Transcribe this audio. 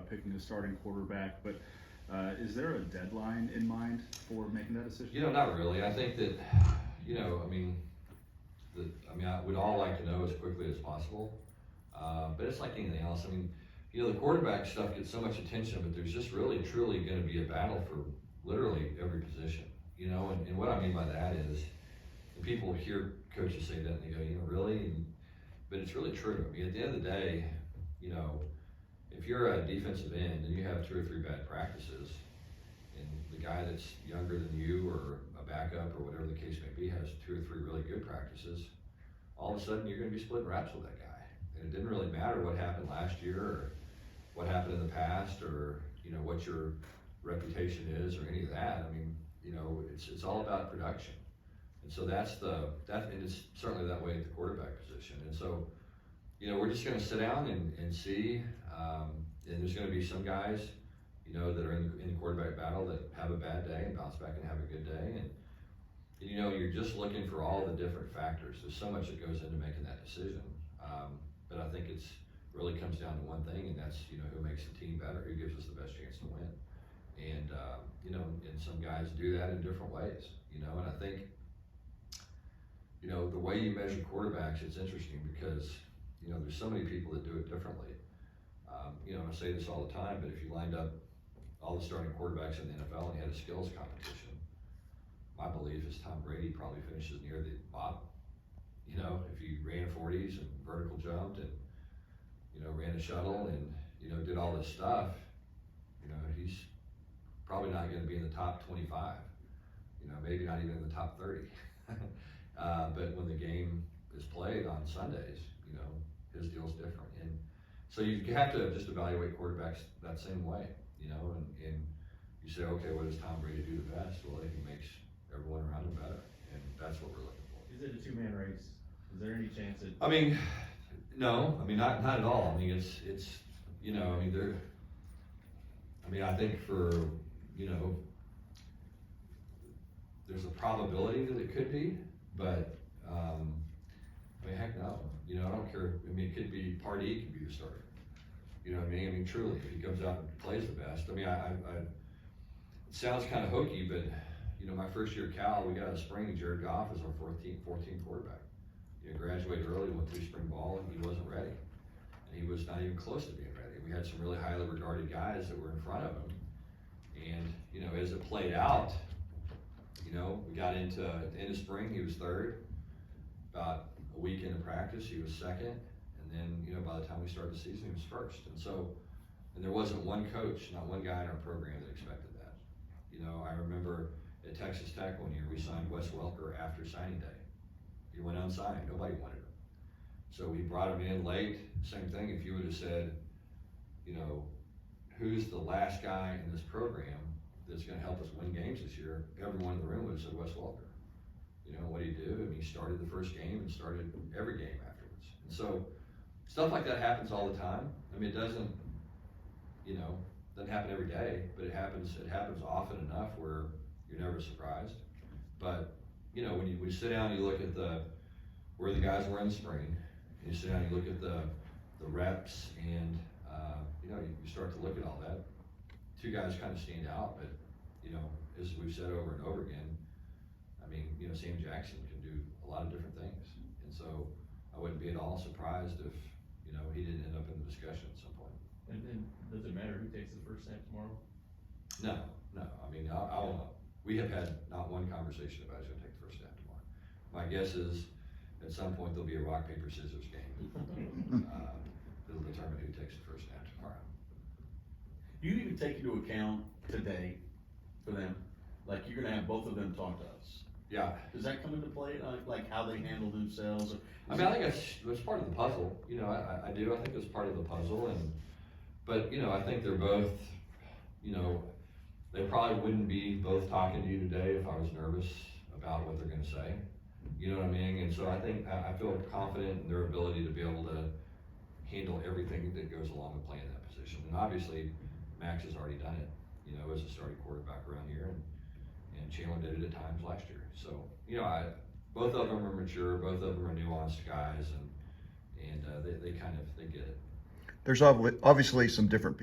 about picking a starting quarterback, but is there a deadline in mind for making that decision? You know, not really. I think that, you know, I would all like to know as quickly as possible. But it's like anything else. I mean, you know, the quarterback stuff gets so much attention, but there's just really, truly going to be a battle for literally every position. You know, and what I mean by that is, and people hear coaches say that and they go, you know, really? But it's really true. I mean, at the end of the day, you know, if you're a defensive end and you have 2 or 3 bad practices, and the guy that's younger than you or a backup or whatever the case may be has 2 or 3 really good practices, all of a sudden you're going to be splitting reps with that guy. And it didn't really matter what happened last year or what happened in the past or, you know, what your reputation is or any of that. I mean, you know, it's all about production. And so and it's certainly that way at the quarterback position. And so, you know, we're just going to sit down and see, and there's going to be some guys, you know, that are in the quarterback battle that have a bad day and bounce back and have a good day. And you know, you're just looking for all the different factors. There's so much that goes into making that decision. But I think it's really comes down to one thing, and that's, you know, who makes the team better, who gives us the best chance to win. And, you know, and some guys do that in different ways, you know, and I think, you know, the way you measure quarterbacks, it's interesting because, you know, there's so many people that do it differently. You know, I say this all the time, but if you lined up all the starting quarterbacks in the NFL and you had a skills competition, my belief is Tom Brady probably finishes near the bottom. You know, if he ran 40s and vertical jumped and, you know, ran a shuttle and, you know, did all this stuff, you know, he's probably not going to be in the top 25, you know, maybe not even in the top 30. But when the game is played on Sundays, you know, his deal's different. And so you have to just evaluate quarterbacks that same way, you know, and you say, okay, what does Tom Brady do the best? Well, he makes everyone around him better, and that's what we're looking for. Is it a 2-man race? Is there any chance that? I mean, no. I mean, not at all. I mean, it's you know, I think for, you know, there's a probability that it could be, but I mean, heck no. You know, I don't care. I mean, it could be part E could be the starter. You know what I mean? I mean, truly, if he comes out and plays the best. I mean, it sounds kind of hokey, but you know, my first year at Cal, we got a spring. Jared Goff was our 14th quarterback. You know, graduated early, went through spring ball, and he wasn't ready. And he was not even close to being ready. We had some really highly regarded guys that were in front of him. And, you know, as it played out, you know, we got into at the end of spring, he was 3rd. About a week into practice, he was 2nd. And then, you know, by the time we started the season, he was 1st. And so, and there wasn't one coach, not one guy in our program that expected that. You know, I remember at Texas Tech one year, we signed Wes Welker after signing day. He went unsigned, nobody wanted him. So we brought him in late. Same thing, if you would have said, you know, who's the last guy in this program that's gonna help us win games this year, everyone in the room would have said Wes Welker. You know, what did he do? I mean, he started the first game and started every game afterwards. And so, stuff like that happens all the time. I mean, it doesn't, you know, doesn't happen every day, but it happens often enough where you're never surprised. But, you know, when you sit down and you look at where the guys were in the spring, and you sit down and you look at the reps, and you know, you start to look at all that. 2 guys kind of stand out, but you know, as we've said over and over again, I mean, you know, Sam Jackson can do a lot of different things, and so I wouldn't be at all surprised if, you know, he didn't end up in the discussion at some point. And does it matter who takes the first snap tomorrow? No. I mean, we have had not one conversation about who's going to take the first snap tomorrow. My guess is at some point there'll be a rock, paper, scissors game. That'll determine who takes the first snap tomorrow. Do you even take into account today for them? Like, you're gonna have both of them talk to us. Yeah. Does that come into play, like how they handle themselves? I mean, I think that's part of the puzzle. You know, I do. I think it's part of the puzzle, but you know, I think they're both, you know, they probably wouldn't be both talking to you today if I was nervous about what they're going to say. You know what I mean? And so I think I feel confident in their ability to be able to handle everything that goes along with playing that position. And obviously, Max has already done it, you know, as a starting quarterback around here, and Chandler did it at times last year. So, you know, both of them are mature, both of them are nuanced guys, and they get it. There's obviously some different